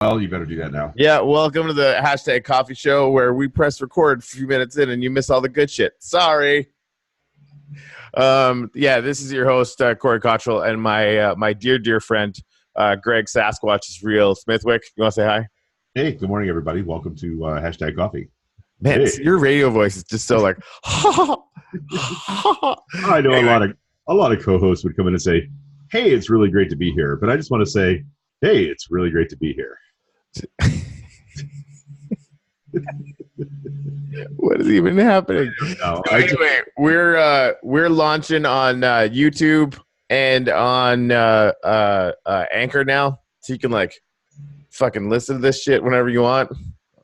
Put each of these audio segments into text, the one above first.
Well, you better do that now. Yeah, welcome to the hashtag coffee show where we press record a few minutes in and you miss all the good shit. Sorry. This is your host, Corey Cottrell, and my dear friend, Greg Sasquatch is real. Smithwick, you want to say hi? Hey, good morning, everybody. Welcome to hashtag coffee. Man, Hey. your radio voice is just so like, I know anyway. a lot of co-hosts would come in and say, hey, it's really great to be here. But I just want to say, hey, it's really great to be here. What is even happening? Anyway, we're launching on YouTube and on Anchor now, so you can like fucking listen to this shit whenever you want.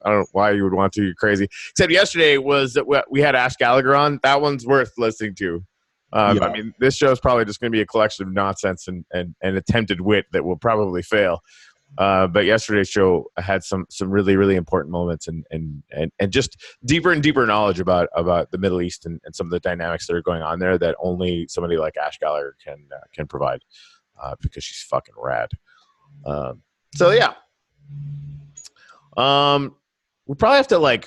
I don't know why you would want to. You're crazy. Except yesterday was that we had Ash Gallagher on. That one's worth listening to. I mean, this show is probably just going to be a collection of nonsense and attempted wit that will probably fail. But yesterday's show had some really, really important moments and just deeper and deeper knowledge about the Middle East and some of the dynamics that are going on there that only somebody like Ash Gallagher can provide because she's fucking rad. We probably have to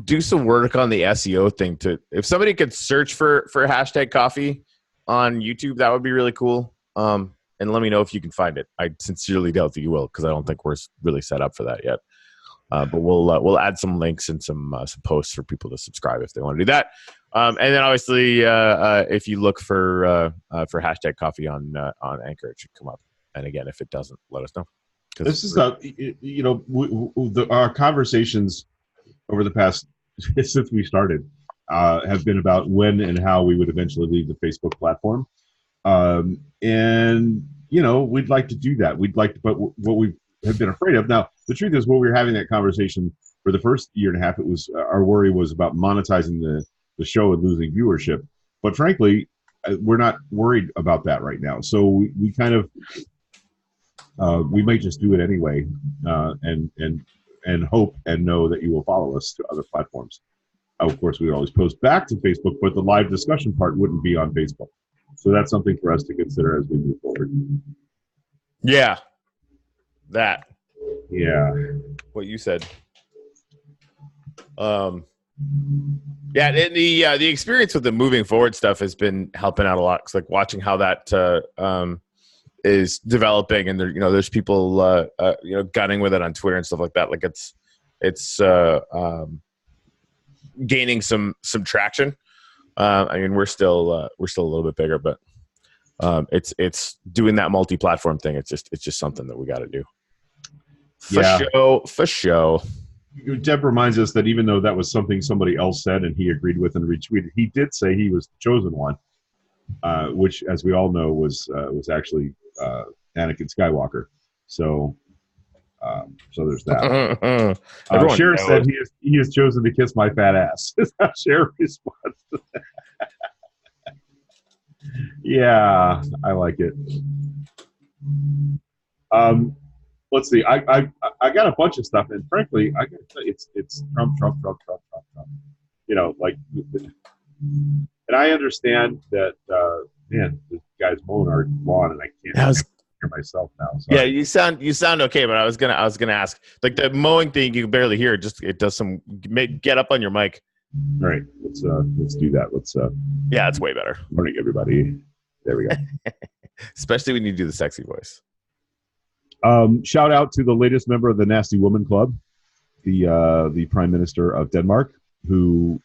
do some work on the SEO thing. If somebody could search for hashtag coffee on YouTube, that would be really cool. And let me know if you can find it. I sincerely doubt that you will, because I don't think we're really set up for that yet. But we'll add some links and some posts for people to subscribe if they want to do that. And then obviously, if you look for hashtag coffee on Anchor, it should come up. And again, if it doesn't, let us know. This is our conversations over the past since we started have been about when and how we would eventually leave the Facebook platform. And we'd like to do that. But what we have been afraid of. Now, the truth is, when we were having that conversation for the first year and a half, it was our worry was about monetizing the show and losing viewership. But frankly, we're not worried about that right now. So we kind of we might just do it anyway, and hope and know that you will follow us to other platforms. Of course, we would always post back to Facebook, but the live discussion part wouldn't be on Facebook. So that's something for us to consider as we move forward. Yeah. That. Yeah. What you said. And the experience with the moving forward stuff has been helping out a lot. It's like watching how that is developing, and there's people gunning with it on Twitter and stuff like that. Like it's gaining some traction. I mean, we're still a little bit bigger, but it's doing that multi-platform thing. It's just something that we got to do. For show. Deb reminds us that even though that was something somebody else said and he agreed with and retweeted, he did say he was the chosen one, which, as we all know, was actually Anakin Skywalker. So there's that. Cher said he is chosen to kiss my fat ass. Is how Cher responds to that. Yeah, I like it. Let's see. I got a bunch of stuff, and frankly, I gotta tell you, it's Trump. And I understand that. Man, this guy's mowing our lawn, and I can't hear myself now. So yeah, you sound okay, but I was gonna ask, like, the mowing thing you can barely hear. It does some. Get up on your mic. All right, let's do that. Yeah, it's way better. Morning, everybody. There we go. Especially when you do the sexy voice. Shout out to the latest member of the Nasty Woman Club, the Prime Minister of Denmark, who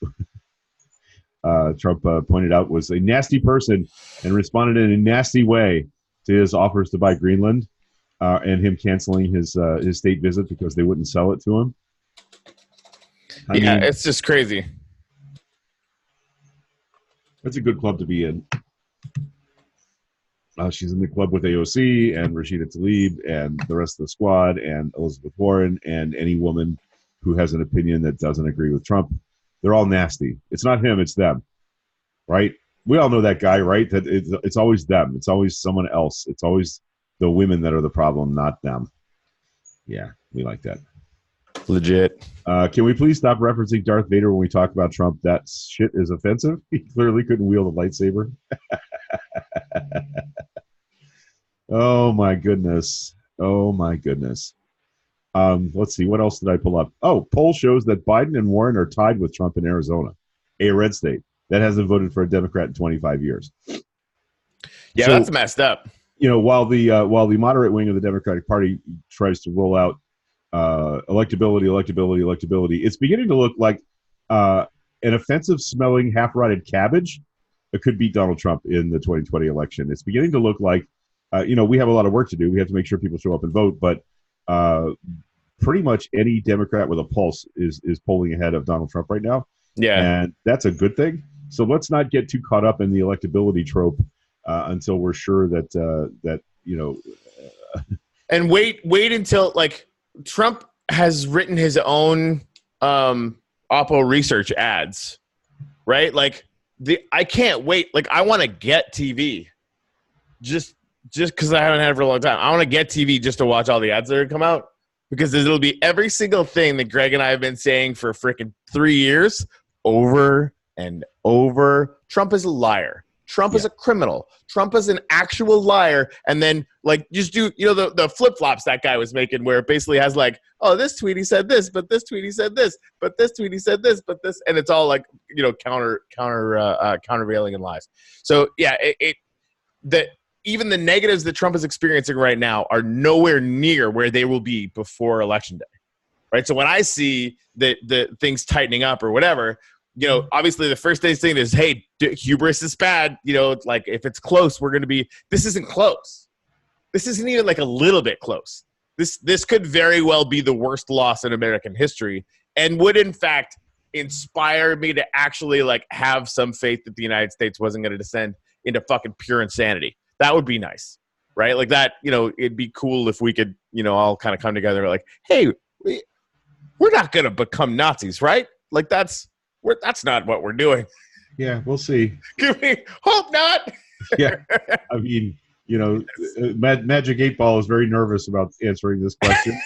Trump pointed out was a nasty person and responded in a nasty way to his offers to buy Greenland and him canceling his state visit because they wouldn't sell it to him. I mean, it's just crazy. That's a good club to be in. She's in the club with AOC and Rashida Tlaib and the rest of the squad and Elizabeth Warren and any woman who has an opinion that doesn't agree with Trump. They're all nasty. It's not him, it's them, right? We all know that guy, right? That it's always them. It's always someone else. It's always the women that are the problem, not them. Yeah, we like that. Legit. Can we please stop referencing Darth Vader when we talk about Trump? That shit is offensive. He clearly couldn't wield a lightsaber. Oh my goodness. Let's see. What else did I pull up? Oh, poll shows that Biden and Warren are tied with Trump in Arizona, a red state that hasn't voted for a Democrat in 25 years. Yeah, so, that's messed up. While the moderate wing of the Democratic Party tries to roll out electability, it's beginning to look like an offensive-smelling, half-rotted cabbage that could beat Donald Trump in the 2020 election. It's beginning to look like, we have a lot of work to do. We have to make sure people show up and vote, but pretty much any Democrat with a pulse is polling ahead of Donald Trump right now. Yeah, and that's a good thing. So let's not get too caught up in the electability trope until we're sure that and wait until like Trump has written his own Oppo research ads, right? Like I can't wait. Like I want to get TV, just because I haven't had it for a long time. I want to get TV just to watch all the ads that are come out, because it'll be every single thing that Greg and I have been saying for freaking 3 years over and over. Trump is a liar. Trump is a criminal. Trump is an actual liar. And then, like, just do, the flip-flops that guy was making, where it basically has, like, oh, this tweet he said this, but this tweet he said this, but this tweet he said this, but this, and it's all, like, countervailing in lies. So, yeah, even the negatives that Trump is experiencing right now are nowhere near where they will be before Election Day, right? So when I see the things tightening up or whatever, obviously the first day's thing is, hey, hubris is bad. It's like, if it's close, we're going to be – this isn't close. This isn't even like a little bit close. This could very well be the worst loss in American history, and would, in fact, inspire me to actually, like, have some faith that the United States wasn't going to descend into fucking pure insanity. That would be nice, right? Like that, it'd be cool if we could, all kind of come together like, hey, we're not going to become Nazis, right? Like that's not what we're doing. Yeah, we'll see. Hope not. Yeah, I mean, Magic 8 Ball is very nervous about answering this question.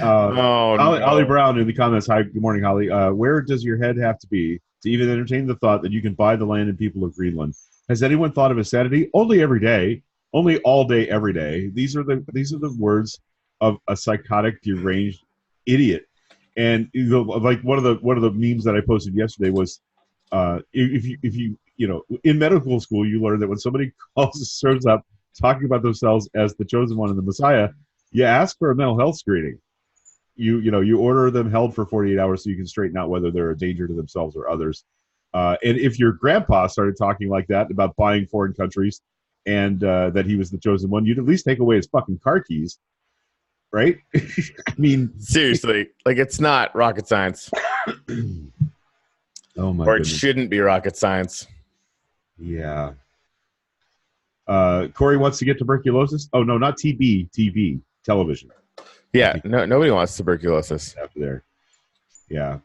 Holly Brown in the comments. Hi, good morning, Holly. Where does your head have to be to even entertain the thought that you can buy the land and people of Greenland? Has anyone thought of insanity? Only every day, only all day, every day. These are the words of a psychotic, deranged idiot. And like one of the memes that I posted yesterday was, if you in medical school you learn that when somebody shows up talking about themselves as the chosen one and the Messiah, you ask for a mental health screening. You order them held for 48 hours so you can straighten out whether they're a danger to themselves or others. And if your grandpa started talking like that about buying foreign countries and that he was the chosen one, you'd at least take away his fucking car keys. Right? I mean, seriously, like it's not rocket science. Oh my! Or it shouldn't be rocket science. Yeah. Corey wants to get tuberculosis. Oh no, not TB. TV, television. Yeah, nobody wants tuberculosis. After there. Yeah.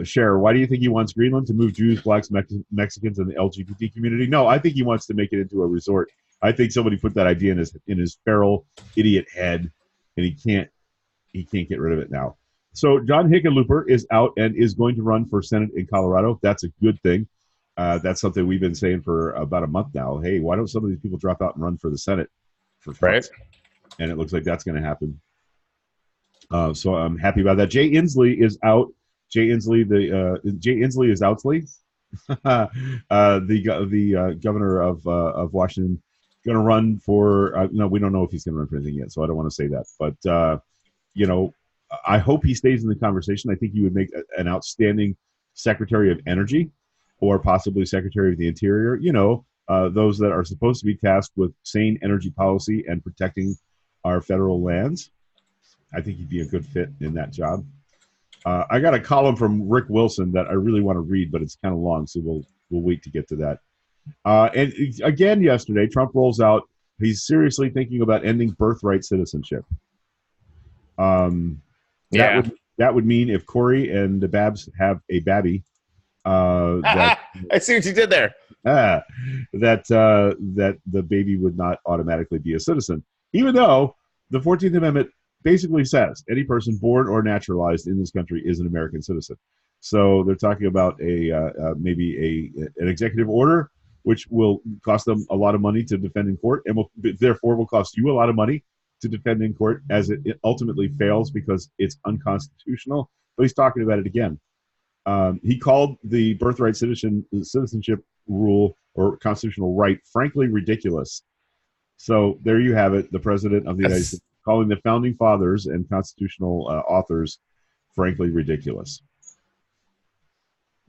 Cher, why do you think he wants Greenland to move Jews, blacks, Mexicans, and the LGBT community? No, I think he wants to make it into a resort. I think somebody put that idea in his feral idiot head. And he can't get rid of it now. So John Hickenlooper is out and is going to run for Senate in Colorado. That's a good thing. That's something we've been saying for about a month now. Hey, why don't some of these people drop out and run for the Senate? Right. And it looks like that's going to happen. So I'm happy about that. Jay Inslee is out. Jay Inslee is Outsley, the governor of Washington. Going to run for no, we don't know if he's going to run for anything yet, so I don't want to say that. But I hope he stays in the conversation. I think he would make an outstanding Secretary of Energy, or possibly Secretary of the Interior. Those that are supposed to be tasked with sane energy policy and protecting our federal lands. I think he'd be a good fit in that job. I got a column from Rick Wilson that I really want to read, but it's kind of long, so we'll wait to get to that. And again, yesterday, Trump rolls out, he's seriously thinking about ending birthright citizenship. That would mean if Corey and the Babs have a babby, I see what you did there. That the baby would not automatically be a citizen, even though the 14th Amendment basically says any person born or naturalized in this country is an American citizen. So they're talking about maybe an executive order, which will cost them a lot of money to defend in court, and therefore will cost you a lot of money to defend in court, as it ultimately fails because it's unconstitutional. But he's talking about it again. He called the birthright citizenship rule or constitutional right, frankly, ridiculous. So there you have it. The president of the United States calling the founding fathers and constitutional authors, frankly, ridiculous.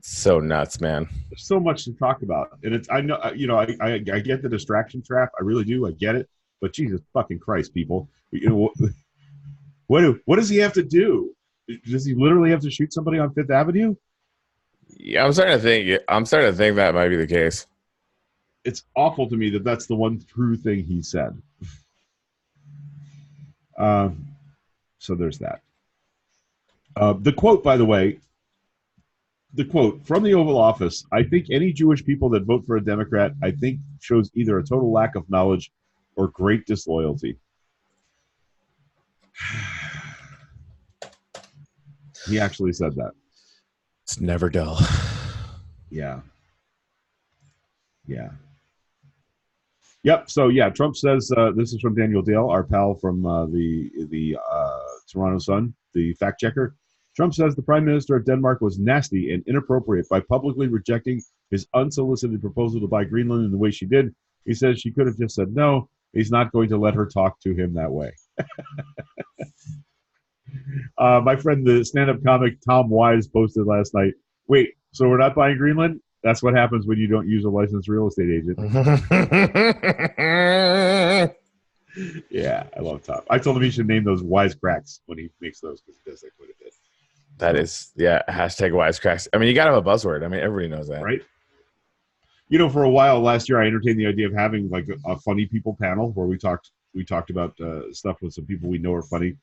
So nuts, man. There's so much to talk about, and I know, I get the distraction trap. I really do. I get it. But Jesus fucking Christ, people, what does he have to do? Does he literally have to shoot somebody on Fifth Avenue? Yeah, I'm starting to think that might be the case. It's awful to me that that's the one true thing he said. So there's that. The quote, by the way, from the Oval Office, I think any Jewish people that vote for a Democrat, I think shows either a total lack of knowledge or great disloyalty. He actually said that. It's never dull. Yeah. Yep. So yeah, Trump says this is from Daniel Dale, our pal from the Toronto Sun, the fact checker. Trump says the Prime Minister of Denmark was nasty and inappropriate by publicly rejecting his unsolicited proposal to buy Greenland in the way she did. He says she could have just said no. He's not going to let her talk to him that way. My friend, the stand-up comic Tom Wise, posted last night, wait, so we're not buying Greenland? That's what happens when you don't use a licensed real estate agent. Yeah, I love Tom. I told him he should name those wisecracks when he makes those, because he does that quite a bit. That is, yeah, hashtag wisecracks. I mean, you got to have a buzzword. I mean, everybody knows that. Right? For a while last year, I entertained the idea of having like a funny people panel where we talked about stuff with some people we know are funny.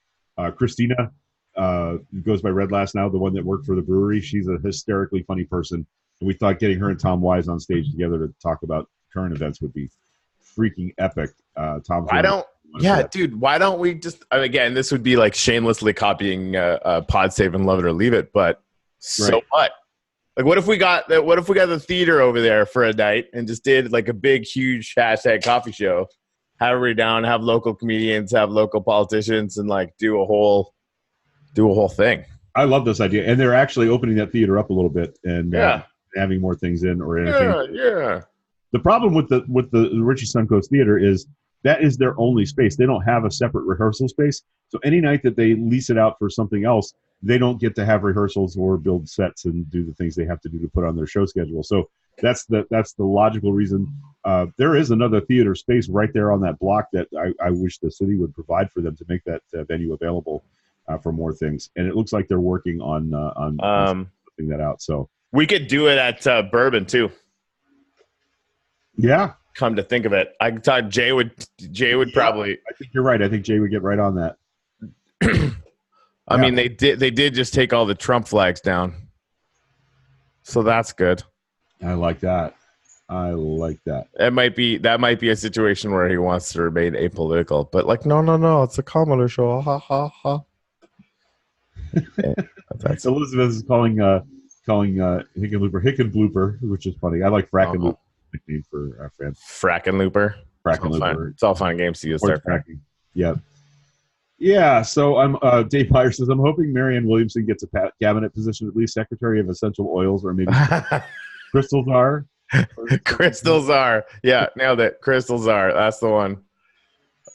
Christina, goes by Red Last now, the one that worked for the brewery. She's a hysterically funny person. And we thought getting her and Tom Wise on stage together to talk about current events would be freaking epic. Dude, why don't we just, again, this would be like shamelessly copying Pod Save and Love It or Leave It, but so what? Like, what if we got the theater over there for a night and just did like a big, huge hashtag coffee show, have everybody down, have local comedians, have local politicians, and like do a whole thing. I love this idea, and they're actually opening that theater up a little bit and having more things in or entertainment. Yeah. The problem with the Richie Suncoast Theater is that is their only space. They don't have a separate rehearsal space. So any night that they lease it out for something else, they don't get to have rehearsals or build sets and do the things they have to do to put on their show schedule. So that's the logical reason. There is another theater space right there on that block that I wish the city would provide for them to make that venue available for more things. And it looks like they're working on putting that out. So we could do it at Bourbon too. Yeah. Come to think of it, I thought Jay would probably. I think you're right. I think Jay would get right on that. I mean, they did just take all the Trump flags down, so that's good. I like that. That might be a situation where he wants to remain apolitical, but like, no, it's a comedy show. Ha ha ha. Elizabeth is calling Hickenlooper, which is funny. I like Frackenlooper. Nickname for our friend. Frackenlooper. Frackenlooper. It's all fun and games to use there. Yeah. Yeah. So I'm Dave Meyer says I'm hoping Marianne Williamson gets a cabinet position, at least Secretary of Essential Oils, or maybe Crystal Czar. Crystal Czar. Yeah, nailed it. Crystal Czar. That's the one.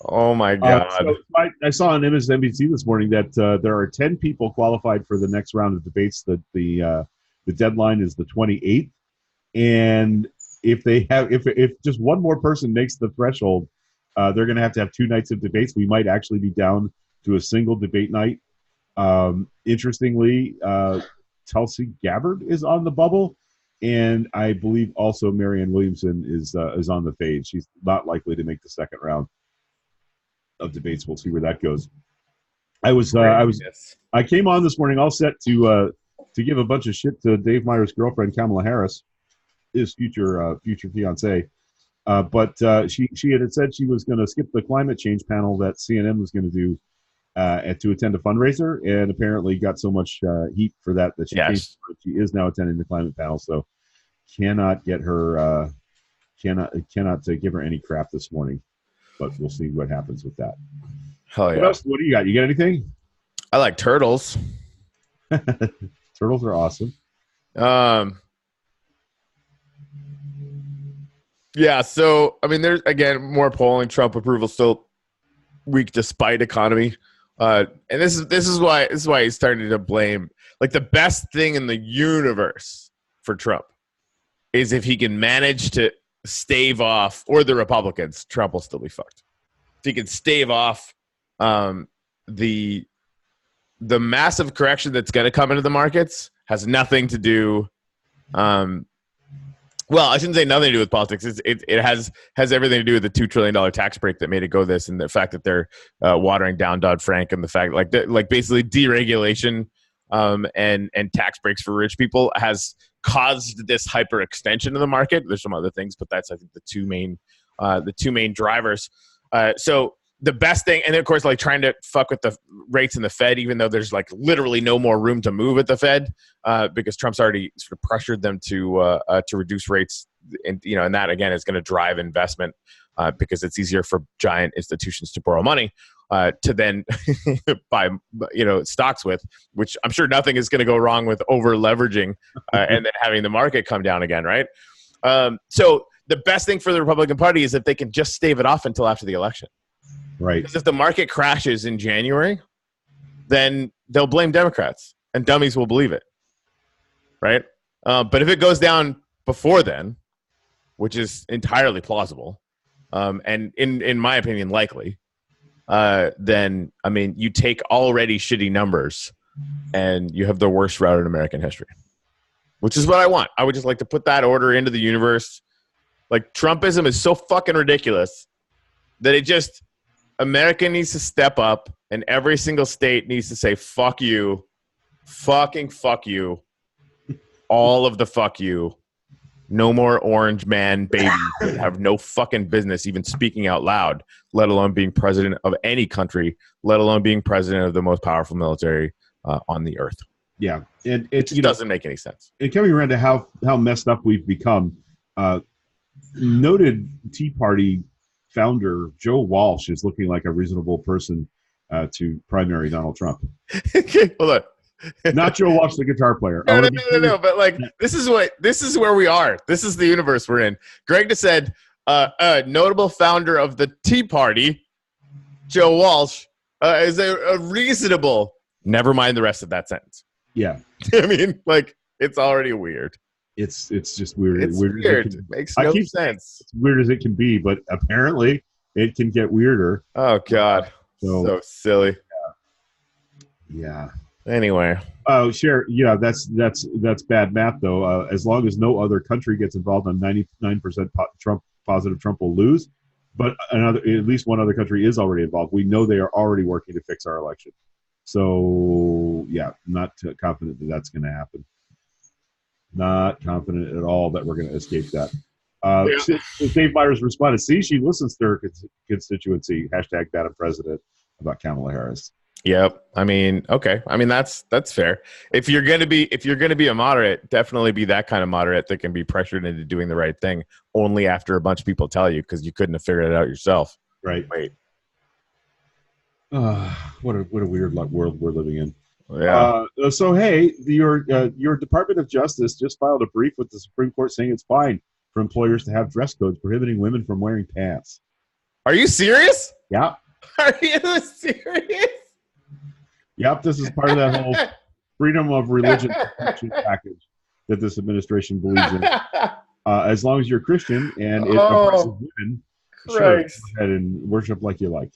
Oh my God. So I saw on MSNBC this morning that there are 10 people qualified for the next round of debates. That the deadline is the 28th, and if just one more person makes the threshold, they're going to have 2 nights of debates. We might actually be down to a single debate night. Interestingly, Tulsi Gabbard is on the bubble, and I believe also Marianne Williamson is on the fade. She's not likely to make the second round of debates. We'll see where that goes. I came on this morning all set to give a bunch of shit to Dave Meyer's girlfriend Kamala Harris, his future fiance, but she had said she was going to skip the climate change panel that CNN was going to do to attend a fundraiser, and apparently got so much heat for that she changed. She is now attending the climate panel, so cannot give her any crap this morning, but we'll see what happens with that. Hell yeah. What else? What do you got? You got anything? I like turtles. Turtles are awesome. Yeah. So I mean, there's again more polling. Trump approval still weak despite economy. And this is why he's starting to blame. Like the best thing in the universe for Trump is if he can manage to stave off, or the Republicans, Trump will still be fucked. If he can stave off the massive correction that's going to come into the markets, has nothing to do. Well, I shouldn't say nothing to do with politics. It has everything to do with the $2 trillion tax break that made it go this, and the fact that they're watering down Dodd-Frank, and the fact like basically deregulation and tax breaks for rich people has caused this hyper extension of the market. There's some other things, but that's I think the two main drivers. So the best thing, and of course, like trying to fuck with the rates in the Fed, even though there's like literally no more room to move at the Fed, because Trump's already sort of pressured them to reduce rates, and and that again is going to drive investment because it's easier for giant institutions to borrow money to then buy stocks with, which I'm sure nothing is going to go wrong with over leveraging and then having the market come down again, right? So the best thing for the Republican Party is if they can just stave it off until after the election. Right. Because if the market crashes in January, then they'll blame Democrats, and dummies will believe it. Right? But if it goes down before then, which is entirely plausible, and in my opinion likely, then I mean you take already shitty numbers, and you have the worst route in American history, which is what I want. I would just like to put that order into the universe. Like Trumpism is so fucking ridiculous that America needs to step up, and every single state needs to say, fuck you, fucking fuck you, all of the fuck you. No more orange man babies that have no fucking business even speaking out loud, let alone being president of any country, let alone being president of the most powerful military on the earth. Yeah. And it just doesn't make any sense. And coming around to how messed up we've become, noted Tea Party founder Joe Walsh is looking like a reasonable person to primary Donald Trump. Hold on. Not Joe Walsh, the guitar player. No. But like, this is where we are. This is the universe we're in. Greg just said, a notable founder of the Tea Party, Joe Walsh, is a reasonable. Never mind the rest of that sentence. Yeah. I mean, like, it's already weird. It's just weird. It's weird. It makes no sense. It's weird as it can be, but apparently it can get weirder. Oh God, so silly. Yeah. Anyway. Oh, sure. Yeah, that's bad math though. As long as no other country gets involved, on 99% Trump positive, Trump will lose. But at least one other country is already involved. We know they are already working to fix our election. So yeah, not confident that that's going to happen. Not confident at all that we're going to escape that. Dave Myers responded, see, she listens to her constituency, hashtag Madam President, about Kamala Harris. Yep. I mean, okay. I mean, that's fair. If you're going to be a moderate, definitely be that kind of moderate that can be pressured into doing the right thing only after a bunch of people tell you, because you couldn't have figured it out yourself. Right. Wait. What a weird world we're living in. Yeah. So hey, your Department of Justice just filed a brief with the Supreme Court saying it's fine for employers to have dress codes prohibiting women from wearing pants. Are you serious? Yeah. Are you serious? Yep. This is part of that whole freedom of religion package that this administration believes in. As long as you're Christian and it oppresses women, sure, go ahead and worship like you like.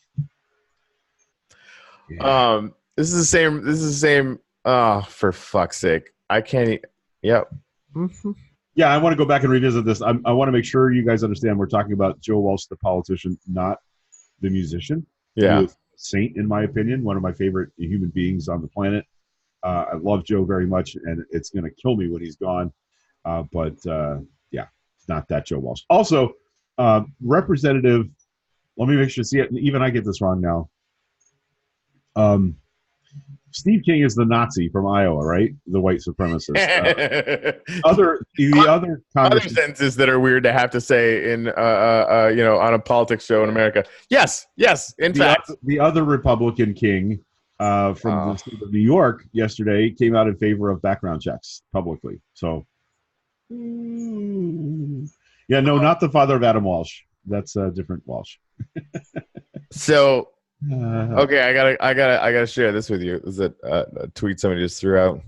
Yeah. This is the same. Oh, for fuck's sake. I can't. Yep. Mm-hmm. Yeah, I want to go back and revisit this. I want to make sure you guys understand we're talking about Joe Walsh, the politician, not the musician. Yeah. He is a saint, in my opinion, one of my favorite human beings on the planet. I love Joe very much, and it's going to kill me when he's gone. But yeah, it's not that Joe Walsh. Also, Representative, let me make sure, see it, even I get this wrong now. Steve King is the Nazi from Iowa, right? The white supremacist. Other congressman, sentences that are weird to have to say in on a politics show in America. Yes, in fact. The other Republican king from the state of New York yesterday came out in favor of background checks publicly. So, yeah, no, not the father of Adam Walsh. That's a different Walsh. So, okay, I gotta share this with you. This is a tweet somebody just threw out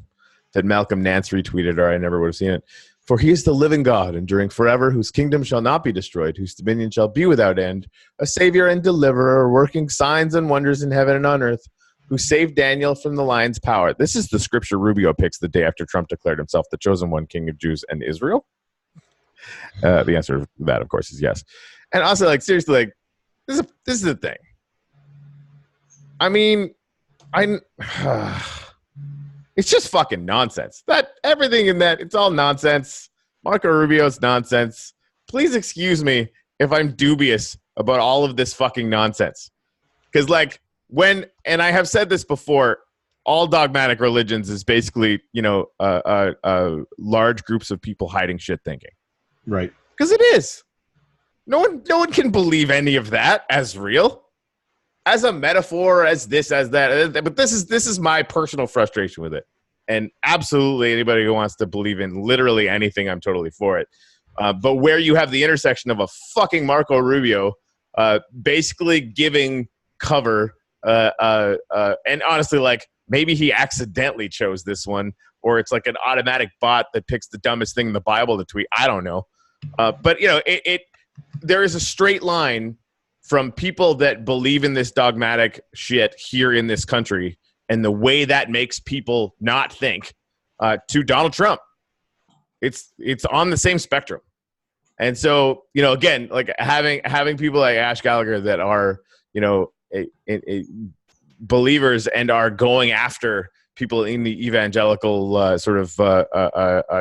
that Malcolm Nance retweeted, or I never would have seen it. For he is the living God, enduring forever, whose kingdom shall not be destroyed, whose dominion shall be without end, a savior and deliverer, working signs and wonders in heaven and on earth, who saved Daniel from the lion's power. This is the scripture Rubio picks the day after Trump declared himself the chosen one, king of Jews and Israel. The answer to that, of course, is yes. And also, like, seriously, like, this is the thing. I mean, it's just fucking nonsense. That everything in that, it's all nonsense. Marco Rubio's nonsense. Please excuse me if I'm dubious about all of this fucking nonsense. Because, like, and I have said this before, all dogmatic religions is basically, large groups of people hiding shit thinking. Right. Because it is. No one can believe any of that as real. As a metaphor, as this, as that. But this is my personal frustration with it. And absolutely anybody who wants to believe in literally anything, I'm totally for it. But where you have the intersection of a fucking Marco Rubio basically giving cover, and honestly, like, maybe he accidentally chose this one, or it's like an automatic bot that picks the dumbest thing in the Bible to tweet. I don't know. But, there is a straight line from people that believe in this dogmatic shit here in this country and the way that makes people not think to Donald Trump. It's on the same spectrum. And so, again, like having people like Ash Gallagher that are, believers and are going after people in the evangelical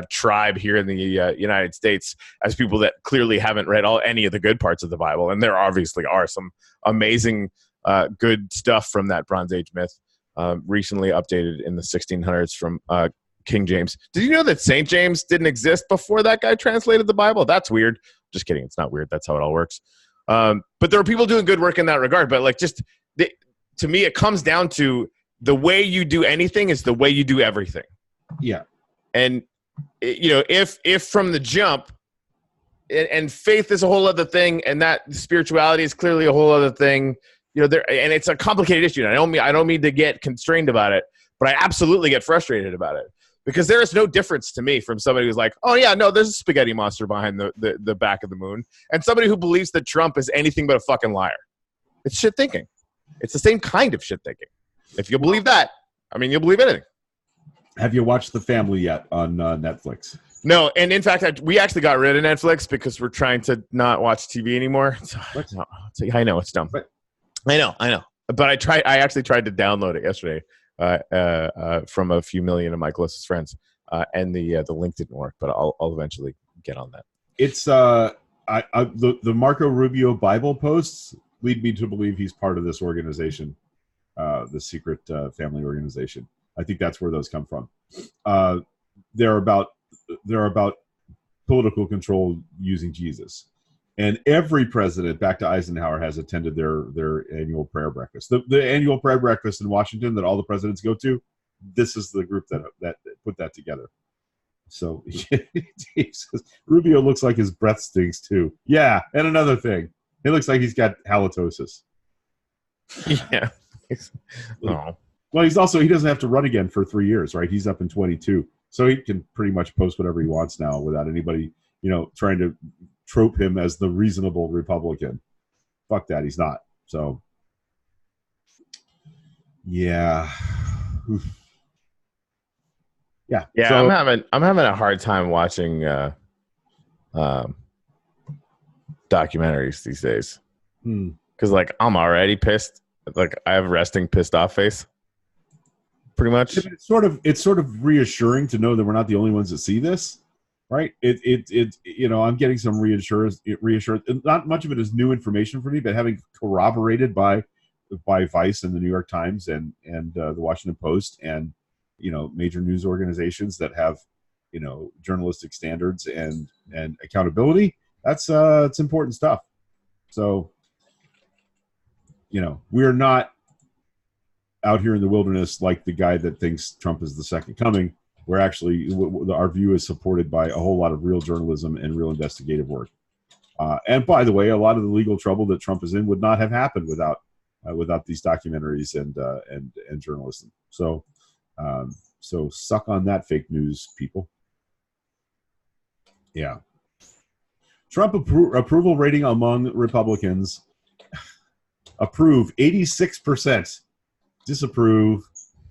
tribe here in the United States as people that clearly haven't read any of the good parts of the Bible. And there obviously are some amazing good stuff from that Bronze Age myth, recently updated in the 1600s from King James. Did you know that St. James didn't exist before that guy translated the Bible? That's weird. Just kidding. It's not weird. That's how it all works. But there are people doing good work in that regard. But like, to me, it comes down to the way you do anything is the way you do everything. Yeah. And, if from the jump, and faith is a whole other thing, and that spirituality is clearly a whole other thing, and it's a complicated issue. And I don't mean to get constrained about it, but I absolutely get frustrated about it. Because there is no difference to me from somebody who's like, oh, yeah, no, there's a spaghetti monster behind the back of the moon, and somebody who believes that Trump is anything but a fucking liar. It's shit thinking. It's the same kind of shit thinking. If you believe that, I mean, you'll believe anything. Have you watched The Family yet on Netflix? No, and in fact, we actually got rid of Netflix because we're trying to not watch TV anymore. I know, it's dumb. What? I know. But I actually tried to download it yesterday. From a few million of my closest friends, and the link didn't work, but I'll eventually get on that. It's the Marco Rubio Bible posts lead me to believe he's part of this organization, the secret family organization. I think that's where those come from. They're about political control using Jesus. And every president, back to Eisenhower, has attended their annual prayer breakfast. The annual prayer breakfast in Washington that all the presidents go to, this is the group that put that together. So Rubio looks like his breath stinks too. Yeah, and another thing, it looks like he's got halitosis. Yeah. Oh. Well, he doesn't have to run again for 3 years, right? He's up in 22, so he can pretty much post whatever he wants now without anybody, trying to trope him as the reasonable Republican. Fuck that, he's not. So, yeah. Yeah. So, I'm having a hard time watching documentaries these days because I'm already pissed. Like, I have resting pissed off face. Pretty much. It's sort of reassuring to know that we're not the only ones that see this. Right. I'm getting some reassurance. Not much of it is new information for me, but having corroborated by by Vice and the New York Times and the Washington Post and major news organizations that have journalistic standards and accountability. That's it's important stuff. So we are not out here in the wilderness like the guy that thinks Trump is the second coming. We're actually, our view is supported by a whole lot of real journalism and real investigative work. And by the way, a lot of the legal trouble that Trump is in would not have happened without these documentaries and journalism. So suck on that, fake news people. Yeah. Trump approval rating among Republicans: approve 86%, disapprove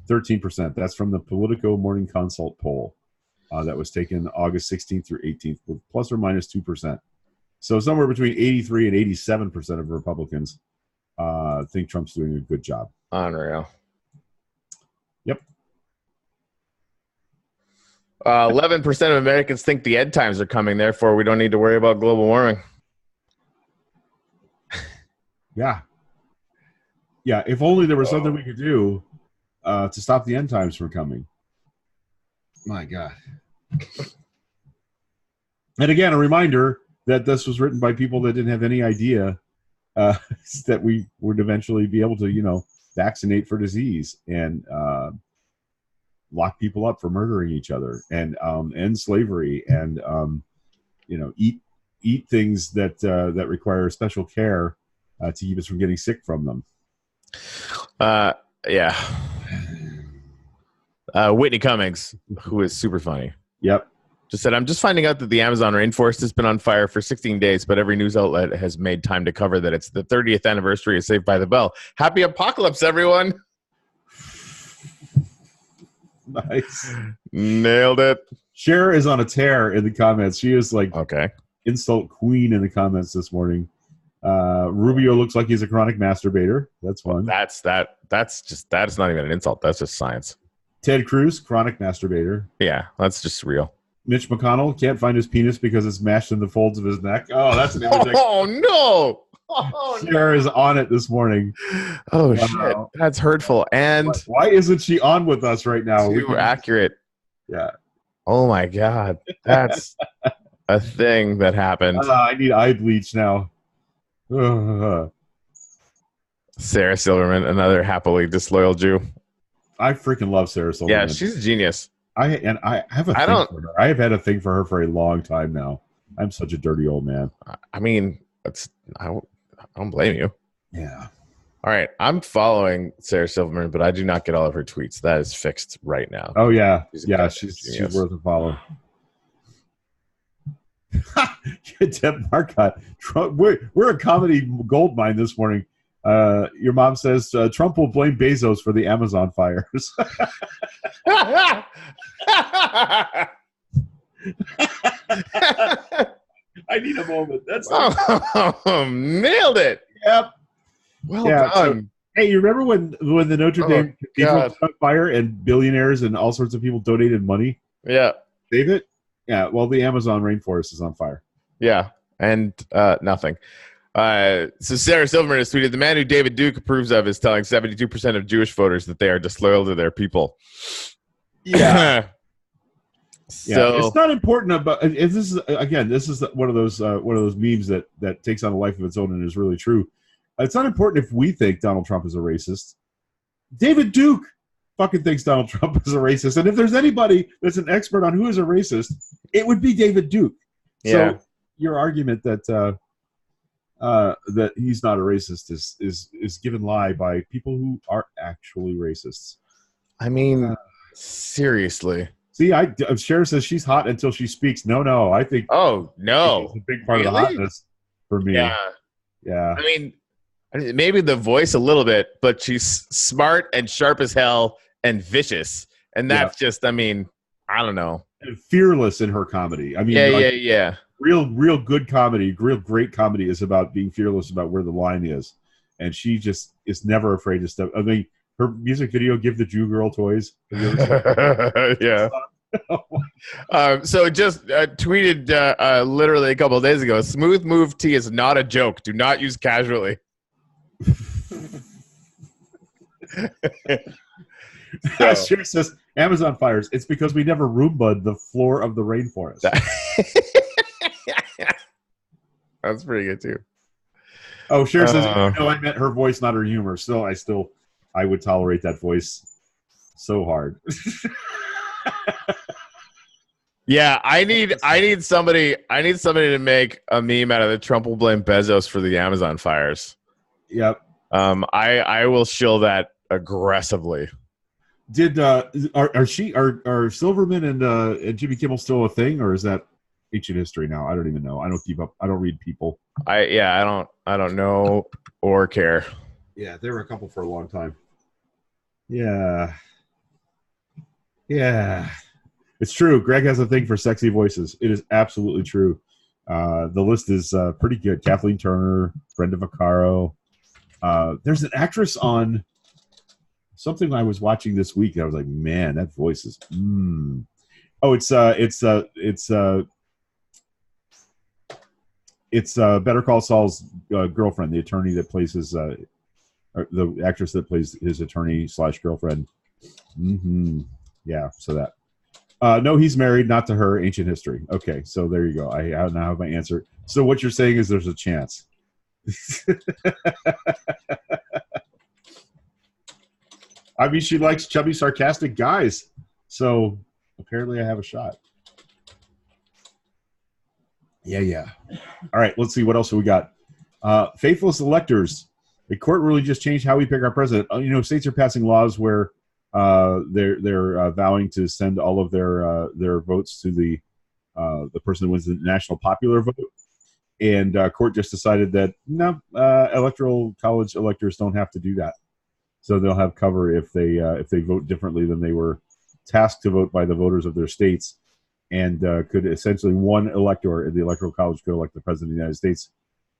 13%. That's from the Politico Morning Consult poll that was taken August 16th through 18th, with plus or minus 2%. So somewhere between 83 and 87% of Republicans think Trump's doing a good job. Unreal. Yep. 11% of Americans think the end times are coming, therefore we don't need to worry about global warming. Yeah. Yeah, if only there was something we could do to stop the end times from coming. My God. And again, a reminder that this was written by people that didn't have any idea that we would eventually be able to, vaccinate for disease and lock people up for murdering each other and end slavery and, eat things that require special care to keep us from getting sick from them. Yeah. Whitney Cummings, who is super funny. Yep. Just said, I'm just finding out that the Amazon rainforest has been on fire for 16 days, but every news outlet has made time to cover that it's the 30th anniversary of Saved by the Bell. Happy apocalypse, everyone. Nice. Nailed it. Cher is on a tear in the comments. She is like insult queen in the comments this morning. Rubio looks like he's a chronic masturbator. That's one. That's not even an insult. That's just science. Ted Cruz, chronic masturbator. Yeah, that's just real. Mitch McConnell can't find his penis because it's mashed in the folds of his neck. Oh, that's an image. Oh, no. Oh, Cher is on it this morning. Oh, shit. That's hurtful. And why isn't she on with us right now? Too accurate. Yeah. Oh, my God. That's a thing that happened. I need eye bleach now. Sarah Silverman, another happily disloyal Jew. I freaking love Sarah Silverman. Yeah, she's a genius. I have a thing for her. I have had a thing for her for a long time now. I'm such a dirty old man. I mean, I don't blame you. Yeah. All right, I'm following Sarah Silverman, but I do not get all of her tweets. That is fixed right now. Oh yeah, she's worth a follow. Deb Marcotte, Trump, we're a comedy gold mine this morning. Your mom says Trump will blame Bezos for the Amazon fires. I need a moment. That's nailed it. Yep. Well done. So, hey, you remember when the Notre Dame Cathedral caught fire and billionaires and all sorts of people donated money? Yeah. Save it? Yeah. Well, the Amazon rainforest is on fire. Yeah. And nothing. So Sarah Silverman has tweeted, the man who David Duke approves of is telling 72% of Jewish voters that they are disloyal to their people. Yeah. So it's not important about. This is one of those memes that takes on a life of its own and is really true. It's not important if we think Donald Trump is a racist. David Duke fucking thinks Donald Trump is a racist, and if there's anybody that's an expert on who is a racist, it would be David Duke. Yeah. So your argument that that he's not a racist is given lie by people who are actually racists. I mean, seriously. See, Cher says she's hot until she speaks. No, I think. Oh no, it's a big part of the hotness for me. Yeah. I mean, maybe the voice a little bit, but she's smart and sharp as hell and vicious, and that's just. I mean, I don't know. And fearless in her comedy. I mean, yeah. Real good comedy, real great comedy is about being fearless about where the line is, and she just is never afraid to step. I mean, her music video, "Give the Jew Girl Toys." Yeah. So just tweeted literally a couple of days ago, smooth move tea is not a joke. Do not use casually. Sure says Amazon fires. It's because we never Roomba'd the floor of the rainforest. That's pretty good too. Oh, Cher says, no, I meant her voice, not her humor. Still, I would tolerate that voice so hard. Yeah, I need somebody to make a meme out of the Trump will blame Bezos for the Amazon fires. Yep. I will shill that aggressively. Did are Silverman and Jimmy Kimmel still a thing, or is that ancient history now? I don't even know. I don't keep up. I don't read People. I don't know or care. Yeah, they were a couple for a long time. Yeah. It's true. Greg has a thing for sexy voices. It is absolutely true. The list is pretty good. Kathleen Turner, Brenda Vaccaro. There's an actress on something I was watching this week. I was like, man, that voice is. Oh, it's Better Call Saul's girlfriend, the attorney that plays his, the actress that plays his attorney / girlfriend. Yeah, so that. No, he's married, not to her. Ancient history. Okay, so there you go. I now have my answer. So what you're saying is there's a chance. I mean, she likes chubby, sarcastic guys. So apparently I have a shot. Yeah. All right, let's see. What else have we got? Faithless electors. The court really just changed how we pick our president. States are passing laws where they're vowing to send all of their votes to the person who wins the national popular vote. And court just decided that no, Electoral College electors don't have to do that. So they'll have cover if they vote differently than they were tasked to vote by the voters of their states, and could essentially one elector in the Electoral College could elect the president of the United States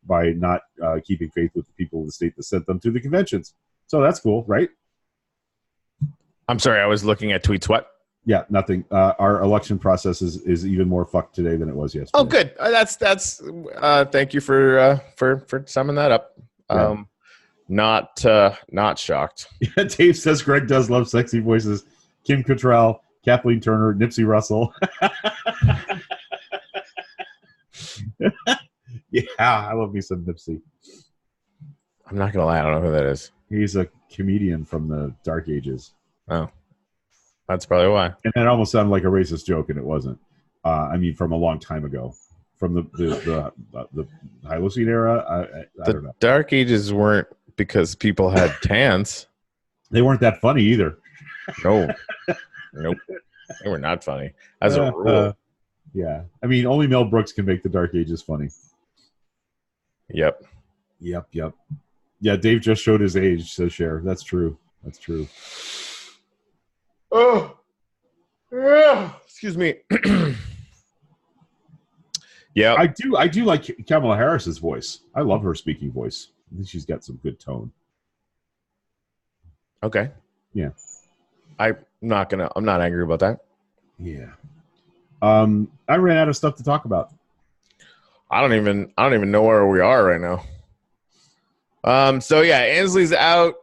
by not keeping faith with the people of the state that sent them to the conventions. So that's cool, right? I'm sorry, I was looking at tweets. What? Yeah, nothing. Our election process is even more fucked today than it was yesterday. Oh, good. That's. Thank you for summing that up. Yeah. Not shocked. Yeah, Dave says Greg does love sexy voices. Kim Cattrall, Kathleen Turner, Nipsey Russell. Yeah, I love me some Nipsey. I'm not gonna lie, I don't know who that is. He's a comedian from the Dark Ages. Oh, that's probably why. And that almost sounded like a racist joke, and it wasn't. I mean, from a long time ago, from the Holocene era. I don't know. Dark Ages weren't because people had tans. They weren't that funny either. No, nope, they were not funny as a rule. Yeah, I mean, only Mel Brooks can make the Dark Ages funny. Yep. Yeah, Dave just showed his age, says Cher. That's true. Oh, excuse me. Yeah, I do like Kamala Harris's voice. I love her speaking voice. I think she's got some good tone. Okay. Yeah. I'm not angry about that. Yeah. I ran out of stuff to talk about. I don't even know where we are right now. So yeah, Ansley's out.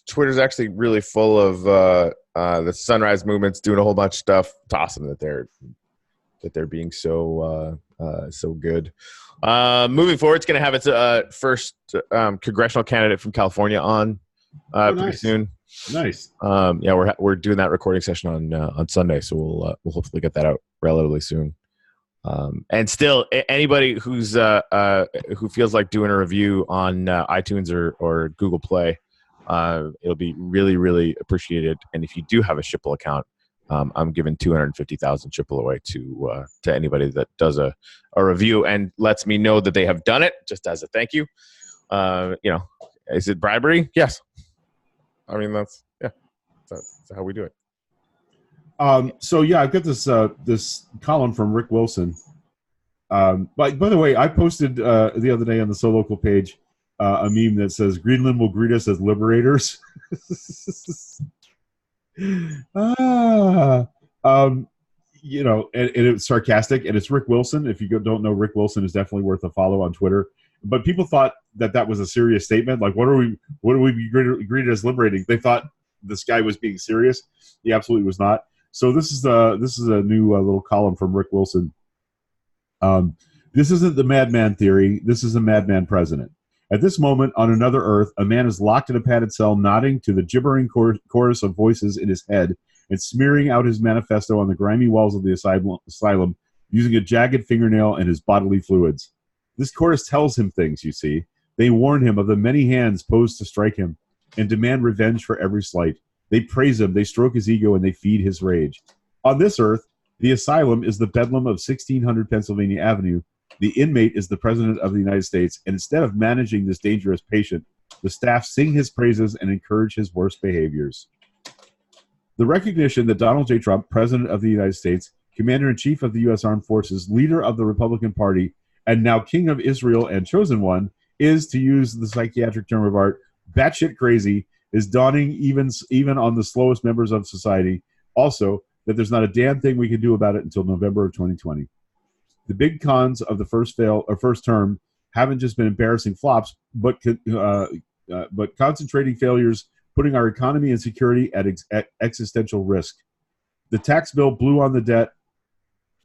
Twitter's actually really full of the Sunrise Movement's doing a whole bunch of stuff. It's awesome that they're being so good. Moving forward, it's going to have its first congressional candidate from California on pretty soon. Nice. Yeah, we're doing that recording session on Sunday, so we'll hopefully get that out relatively soon. And still, anybody who feels like doing a review on iTunes or Google Play, it'll be really, really appreciated. And if you do have a Schipul account, I'm giving 250,000 Schipul away to anybody that does a review and lets me know that they have done it, just as a thank you. Is it bribery? Yes. I mean, that's how we do it. So yeah, I've got this column from Rick Wilson. By the way, I posted the other day on the solocal page a meme that says Greenland will greet us as liberators. And it's sarcastic, and it's Rick Wilson. If you don't know, Rick Wilson is definitely worth a follow on Twitter. but people thought that was a serious statement. Like, what do we be greeted as liberating? They thought this guy was being serious. He absolutely was not. So this is a new little column from Rick Wilson. This isn't the madman theory. This is a madman president. At this moment, on another Earth, a man is locked in a padded cell, nodding to the gibbering chorus of voices in his head and smearing out his manifesto on the grimy walls of the asylum using a jagged fingernail and his bodily fluids. This chorus tells him things, you see. They warn him of the many hands posed to strike him and demand revenge for every slight. They praise him, they stroke his ego, and they feed his rage. On this Earth, the asylum is the bedlam of 1600 Pennsylvania Avenue. The inmate is the President of the United States, and instead of managing this dangerous patient, the staff sing his praises and encourage his worst behaviors. The recognition that Donald J. Trump, President of the United States, Commander-in-Chief of the U.S. Armed Forces, leader of the Republican Party, and now King of Israel and Chosen One, is, to use the psychiatric term of art, batshit crazy, is dawning even on the slowest members of society. Also, that there's not a damn thing we can do about it until November of 2020. The big cons of the first term haven't just been embarrassing flops, but concentrating failures, putting our economy and security at existential risk. The tax bill blew on the debt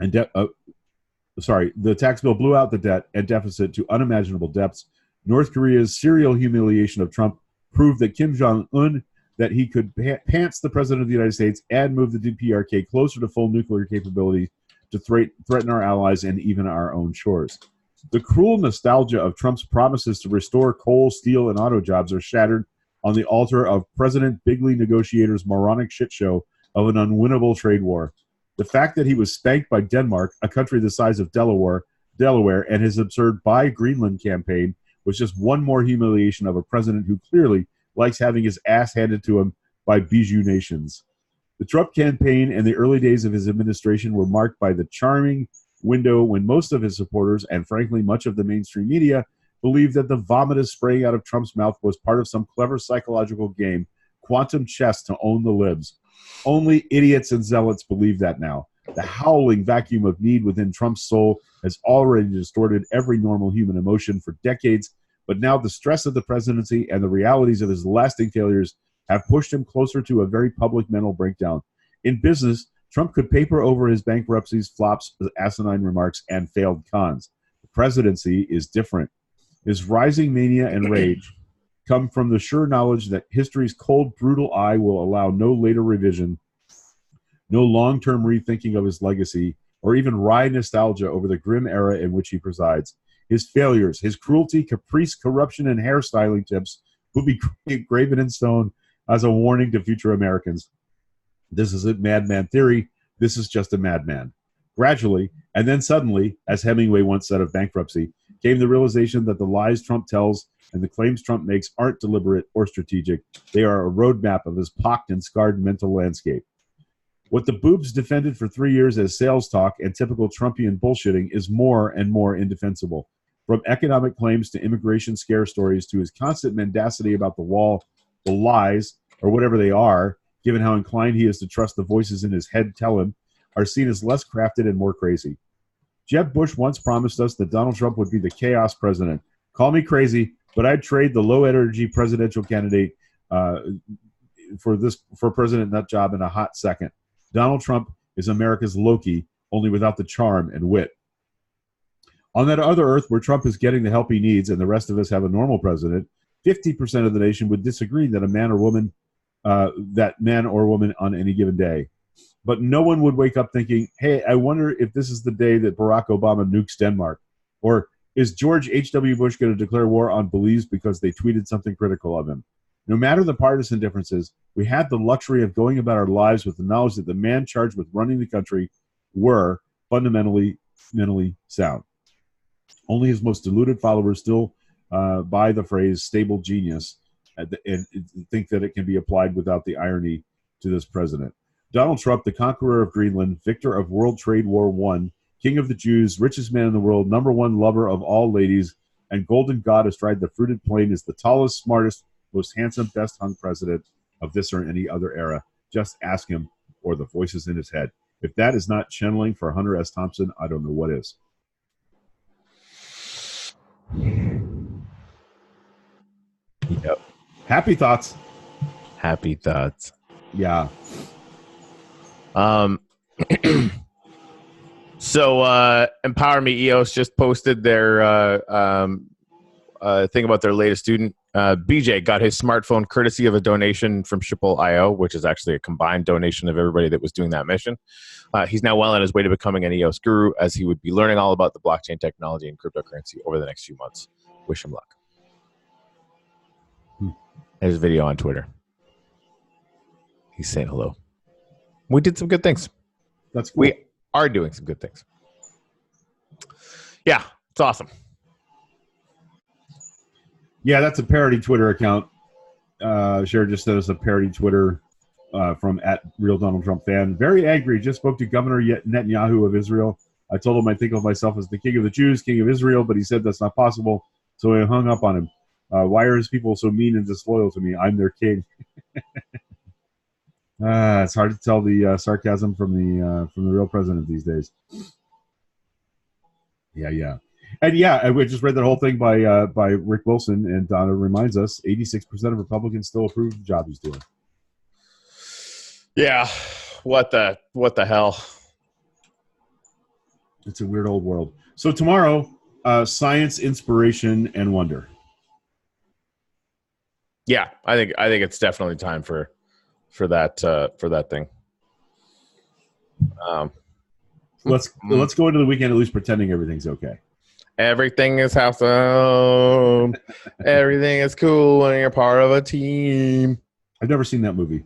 and the tax bill blew out the debt and deficit to unimaginable depths. North Korea's serial humiliation of Trump proved that Kim Jong-un that he could pants the President of the United States and move the DPRK closer to full nuclear capability to threaten our allies and even our own shores. The cruel nostalgia of Trump's promises to restore coal, steel, and auto jobs are shattered on the altar of President Bigley Negotiator's moronic shit show of an unwinnable trade war. The fact that he was spanked by Denmark, a country the size of Delaware, and his absurd Buy Greenland campaign was just one more humiliation of a president who clearly likes having his ass handed to him by bijou nations. The Trump campaign and the early days of his administration were marked by the charming window when most of his supporters, and frankly much of the mainstream media, believed that the vomitus spraying out of Trump's mouth was part of some clever psychological game, quantum chess to own the libs. Only idiots and zealots believe that now. The howling vacuum of need within Trump's soul has already distorted every normal human emotion for decades, but now the stress of the presidency and the realities of his lasting failures have pushed him closer to a very public mental breakdown. In business, Trump could paper over his bankruptcies, flops, asinine remarks, and failed cons. The presidency is different. His rising mania and rage come from the sure knowledge that history's cold, brutal eye will allow no later revision, no long-term rethinking of his legacy, or even wry nostalgia over the grim era in which he presides. His failures, his cruelty, caprice, corruption, and hairstyling tips will be graven in stone as a warning to future Americans. This isn't madman theory. This is just a madman. Gradually, and then suddenly, as Hemingway once said of bankruptcy, came the realization that the lies Trump tells and the claims Trump makes aren't deliberate or strategic. They are a roadmap of his pocked and scarred mental landscape. What the boobs defended for 3 years as sales talk and typical Trumpian bullshitting is more and more indefensible. From economic claims to immigration scare stories to his constant mendacity about the wall, the lies, or whatever they are, given how inclined he is to trust the voices in his head tell him, are seen as less crafted and more crazy. Jeb Bush once promised us that Donald Trump would be the chaos president. Call me crazy, but I'd trade the low-energy presidential candidate for president nut job in a hot second. Donald Trump is America's Loki, only without the charm and wit. On that other Earth where Trump is getting the help he needs and the rest of us have a normal president, 50% of the nation would disagree that man or woman on any given day. But no one would wake up thinking, hey, I wonder if this is the day that Barack Obama nukes Denmark. Or is George H.W. Bush going to declare war on Belize because they tweeted something critical of him? No matter the partisan differences, we had the luxury of going about our lives with the knowledge that the man charged with running the country were fundamentally mentally sound. Only his most deluded followers still buy the phrase stable genius and think that it can be applied without the irony to this president. Donald Trump, the conqueror of Greenland, victor of World Trade War I, king of the Jews, richest man in the world, #1 lover of all ladies, and golden god astride the fruited plain, is the tallest, smartest, most handsome, best hung president of this or any other era. Just ask him or the voices in his head. If that is not channeling for Hunter S. Thompson, I don't know what is. Happy thoughts. Happy thoughts. Yeah. So Empower Me EOS just posted their thing about their latest student. BJ got his smartphone courtesy of a donation from Shipple.io, which is actually a combined donation of everybody that was doing that mission. He's now well on his way to becoming an EOS guru, as he would be learning all about the blockchain technology and cryptocurrency over the next few months. Wish him luck. There's a video on Twitter. He's saying hello. We did some good things. That's cool. We are doing some good things. Yeah, it's awesome. Yeah, that's a parody Twitter account. Cher just sent us a parody Twitter from @RealDonaldTrumpFan. Very angry. Just spoke to Governor Netanyahu of Israel. I told him I think of myself as the king of the Jews, king of Israel, but he said that's not possible. So I hung up on him. Why are his people so mean and disloyal to me? I'm their king. It's hard to tell the sarcasm from the real president these days. Yeah. And yeah, we just read that whole thing by Rick Wilson, and Donna reminds us 86% of Republicans still approve of the job he's doing. Yeah, what the hell? It's a weird old world. So tomorrow, science, inspiration, and wonder. Yeah, I think it's definitely time for that thing. Let's go into the weekend at least pretending everything's okay. Everything is awesome. Everything is cool when you're part of a team. I've never seen that movie.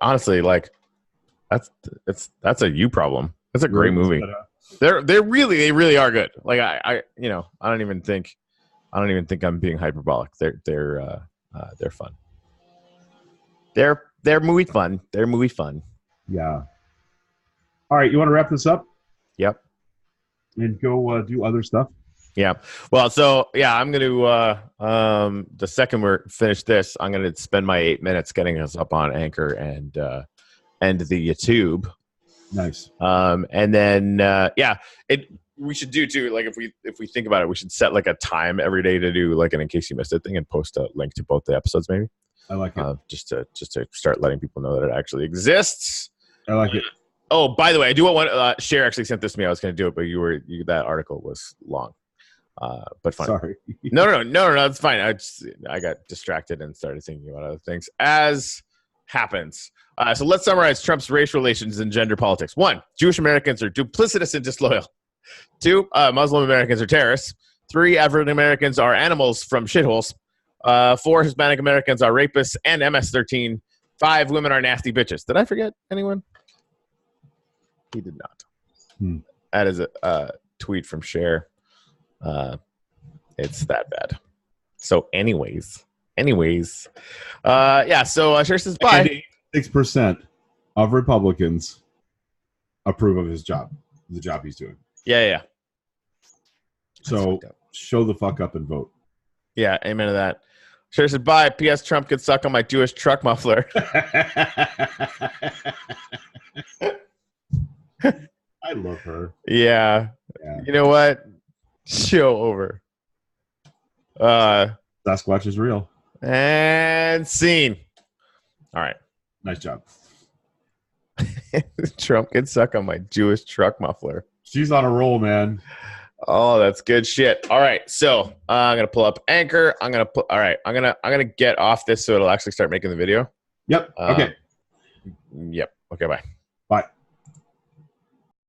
Honestly, like that's a you problem. That's a great movie. They really are good. Like I don't even think I'm being hyperbolic. They're fun. They're movie fun. They're movie fun. Yeah. All right, you want to wrap this up? Yep. And go do other stuff. Yeah. Well, so yeah, I'm gonna the second we're finished this, I'm gonna spend my 8 minutes getting us up on Anchor and the YouTube. Nice. And then we should do too. Like if we think about it, we should set like a time every day to do like an in case you missed it thing and post a link to both the episodes maybe. I like it. Just to start letting people know that it actually exists. I like it. Oh, by the way, I do want one. Cher actually sent this to me. I was going to do it, but that article was long, but fun. Sorry. No, it's fine. I got distracted and started thinking about other things, as happens. So let's summarize Trump's race relations and gender politics. 1, Jewish Americans are duplicitous and disloyal. 2, Muslim Americans are terrorists. 3, African Americans are animals from shitholes. 4, Hispanic Americans are rapists and MS-13. 5, women are nasty bitches. Did I forget anyone? He did not. That is a tweet from Cher. It's that bad. So anyways. Yeah, so Cher says bye. 6% of Republicans approve of his job, the job he's doing. Yeah. So show the fuck up and vote. Yeah, amen to that. Cher said bye. P.S. Trump could suck on my Jewish truck muffler. I love her. Yeah. You know what? Show over. Sasquatch is real. And scene. All right. Nice job. Trump can suck on my Jewish truck muffler. She's on a roll, man. Oh, that's good shit. All right. So I'm gonna pull up Anchor. I'm gonna get off this so it'll actually start making the video. Yep. Okay. Yep. Okay, bye.